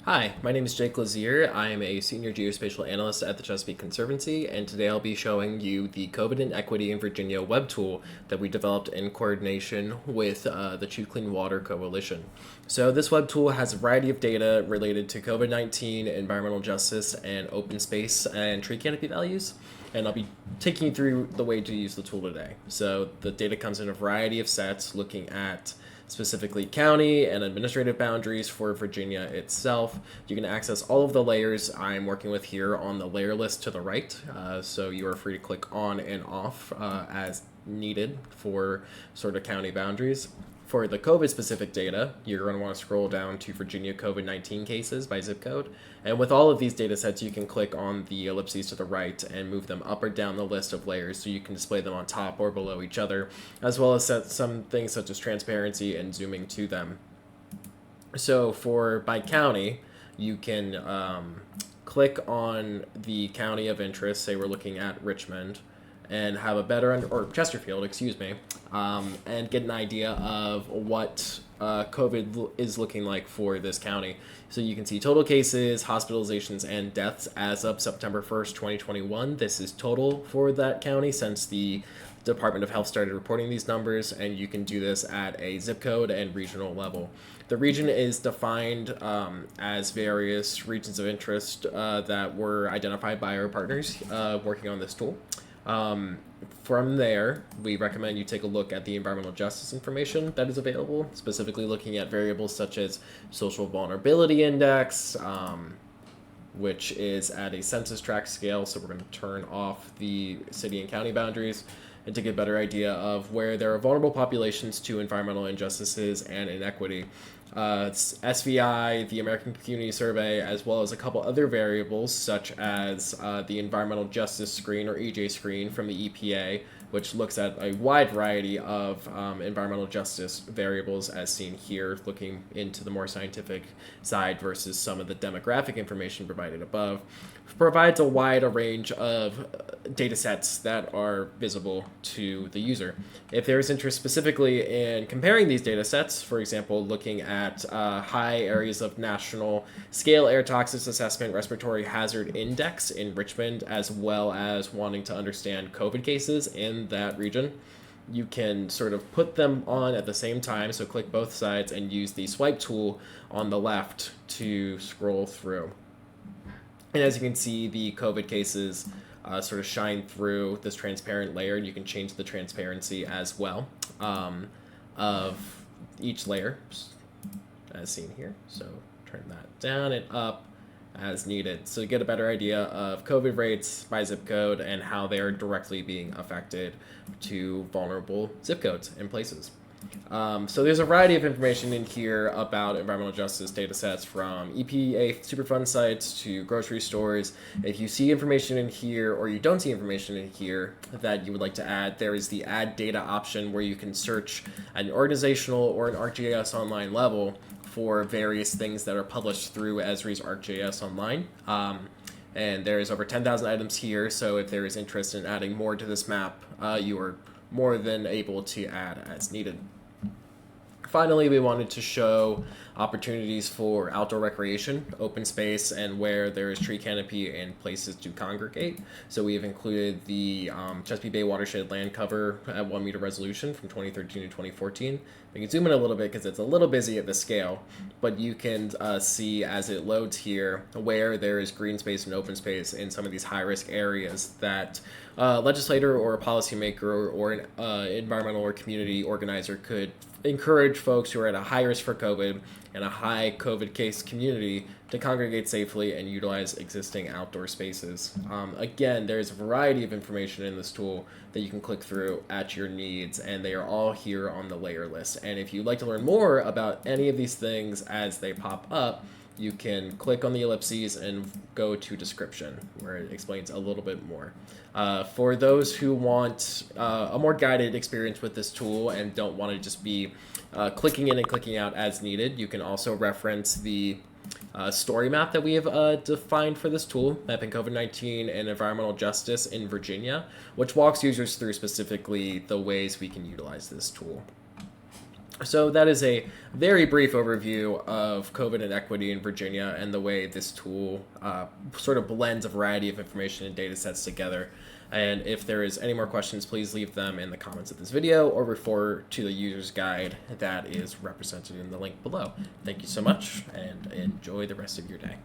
Hi, my name is Jake Lazier. I am a senior geospatial analyst at the Chesapeake Conservancy, and today I'll be showing you the COVID and Equity in Virginia web tool that we developed in coordination with the Choose Clean Water Coalition. So this web tool has a variety of data related to COVID-19, environmental justice, and open space and tree canopy values. And I'll be taking you through the way to use the tool today. So the data comes in a variety of sets looking at specifically county and administrative boundaries for Virginia itself. You can access all of the layers I'm working with here on the layer list to the right, so you are free to click on and off as needed for sort of county boundaries. For the COVID specific data, you're going to want to scroll down to Virginia COVID-19 cases by zip code. And with all of these data sets, you can click on the ellipses to the right and move them up or down the list of layers so you can display them on top or below each other, as well as set some things such as transparency and zooming to them. So for by county, you can click on the county of interest. Say we're looking at Richmond, and have a better or Chesterfield, excuse me, and get an idea of what COVID is looking like for this county. So you can see total cases, hospitalizations, and deaths as of September 1st, 2021. This is total for that county since the Department of Health started reporting these numbers, and you can do this at a zip code and regional level. The region is defined as various regions of interest that were identified by our partners working on this tool. From there, we recommend you take a look at the environmental justice information that is available, specifically looking at variables such as social vulnerability index, which is at a census tract scale. So we're going to turn off the city and county boundaries and to get a better idea of where there are vulnerable populations to environmental injustices and inequity. SVI, the American Community Survey, as well as a couple other variables such as the Environmental Justice Screen or EJ Screen from the EPA, which looks at a wide variety of environmental justice variables as seen here, looking into the more scientific side versus some of the demographic information provided above, provides a wide range of data sets that are visible to the user. If there is interest specifically in comparing these data sets, for example, looking at high areas of national scale air toxics assessment respiratory hazard index in Richmond, as well as wanting to understand COVID cases in that region, you can sort of put them on at the same time. So click both sides and use the swipe tool on the left to scroll through. And as you can see, the COVID cases sort of shine through this transparent layer, and you can change the transparency as well of each layer, as seen here. So turn that down and up as needed. So you get a better idea of COVID rates by zip code and how they are directly being affected to vulnerable zip codes and places. So there's a variety of information in here about environmental justice data sets, from EPA Superfund sites to grocery stores. If you see information in here or you don't see information in here that you would like to add, there is the add data option where you can search at an organizational or an ArcGIS Online level for various things that are published through Esri's ArcGIS Online. And there's over 10,000 items here, so if there is interest in adding more to this map, you are more than able to add as needed. Finally, we wanted to show opportunities for outdoor recreation, open space, and where there is tree canopy and places to congregate. So we have included the Chesapeake Bay watershed land cover at 1 meter resolution from 2013 to 2014. We can zoom in a little bit because it's a little busy at the scale, but you can see as it loads here where there is green space and open space in some of these high-risk areas that a legislator or a policymaker or an environmental or community organizer could encourage folks who are at a high risk for COVID and a high COVID case community to congregate safely and utilize existing outdoor spaces. Again, there's a variety of information in this tool that you can click through at your needs, and they are all here on the layer list. And if you'd like to learn more about any of these things as they pop up, you can click on the ellipses and go to description, where it explains a little bit more. For those who want a more guided experience with this tool and don't want to just be clicking in and clicking out as needed, you can also reference the story map that we have defined for this tool, mapping COVID-19 and environmental justice in Virginia, which walks users through specifically the ways we can utilize this tool. So that is a very brief overview of COVID and equity in Virginia and the way this tool sort of blends a variety of information and data sets together. And if there is any more questions, please leave them in the comments of this video or refer to the user's guide that is represented in the link below. Thank you so much and enjoy the rest of your day.